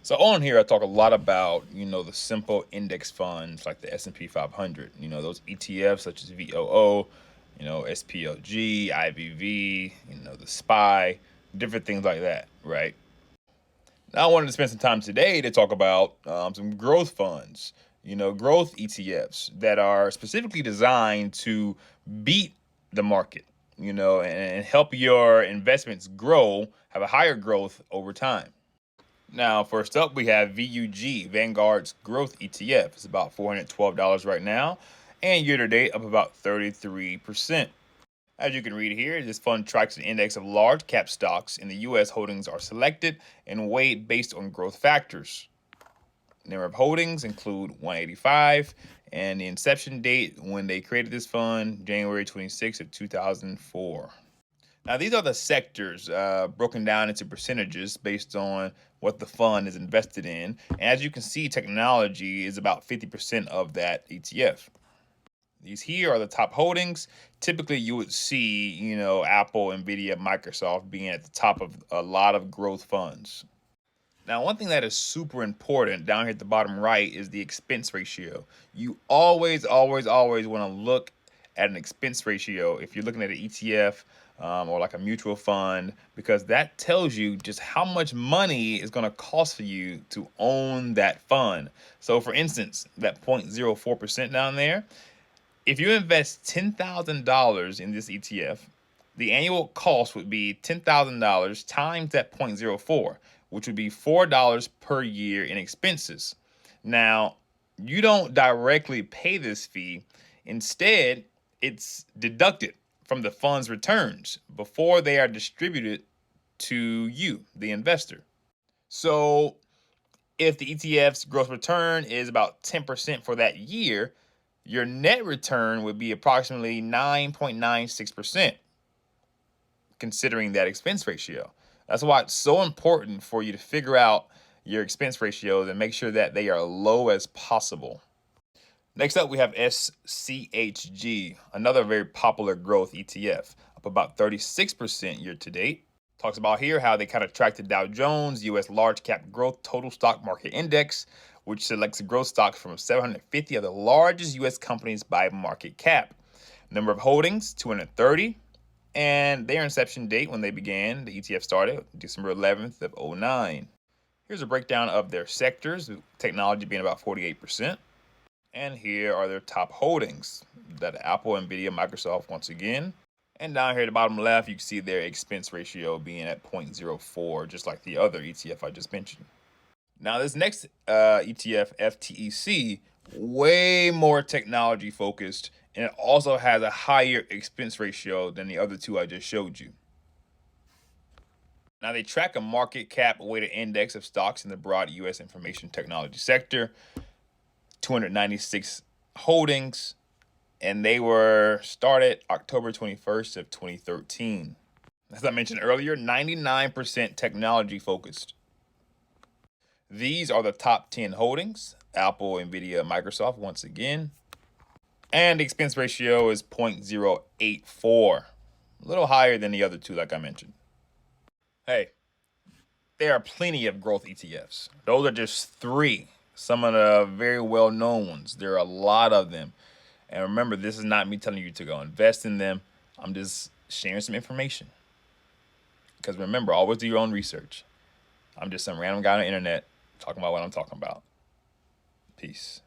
So on here, I talk a lot about, the simple index funds like the S&P 500, those ETFs such as VOO, SPLG, IVV, the SPY, different things like that, right? Now I wanted to spend some time today to talk about some growth funds, growth ETFs that are specifically designed to beat the market, and help your investments grow, have a higher growth over time. Now, first up, we have VUG, Vanguard's Growth ETF. It's about $412 right now, and year to date up about 33%. As you can read here, this fund tracks an index of large cap stocks in the U.S. Holdings are selected and weighed based on growth factors. Number of holdings include 185, and the inception date when they created this fund, January 26th of 2004. Now, these are the sectors broken down into percentages based on what the fund is invested in. And as you can see, technology is about 50% of that ETF. These here are the top holdings. Typically, you would see, Apple, Nvidia, Microsoft being at the top of a lot of growth funds. Now, one thing that is super important down here at the bottom right is the expense ratio. You always, always, always want to look at an expense ratio if you're looking at an ETF or like a mutual fund, because that tells you just how much money is going to cost for you to own that fund. So, for instance, that 0.04% down there, if you invest $10,000 in this ETF, the annual cost would be $10,000 times that 0.04, which would be $4 per year in expenses. Now, you don't directly pay this fee. Instead, it's deducted from the fund's returns before they are distributed to you, the investor. So, if the ETF's gross return is about 10% for that year, your net return would be approximately 9.96%, considering that expense ratio. That's why it's so important for you to figure out your expense ratios and make sure that they are low as possible. Next up, we have SCHG, another very popular growth ETF, up about 36% year to date. Talks about here how they kind of track the Dow Jones US Large Cap Growth Total Stock Market Index, which selects growth stocks from 750 of the largest US companies by market cap. Number of holdings, 230. And their inception date when they began, the ETF started December 11th of 2009. Here's a breakdown of their sectors, technology being about 48%. And here are their top holdings, that Apple, Nvidia, Microsoft once again. And down here at the bottom left, you can see their expense ratio being at 0.04, just like the other ETF I just mentioned. Now, this next ETF, FTEC, way more technology focused, and it also has a higher expense ratio than the other two I just showed you. Now, they track a market cap weighted index of stocks in the broad U.S. information technology sector, 296 holdings, and they were started October 21st of 2013. As I mentioned earlier, 99% technology focused. These are the top 10 holdings, Apple, Nvidia, Microsoft once again. And the expense ratio is 0.084, a little higher than the other two like I mentioned. Hey, there are plenty of growth ETFs. Those are just three, some of the very well-known ones. There are a lot of them. And remember, this is not me telling you to go invest in them. I'm just sharing some information. Because remember, always do your own research. I'm just some random guy on the internet talking about what I'm talking about. Peace.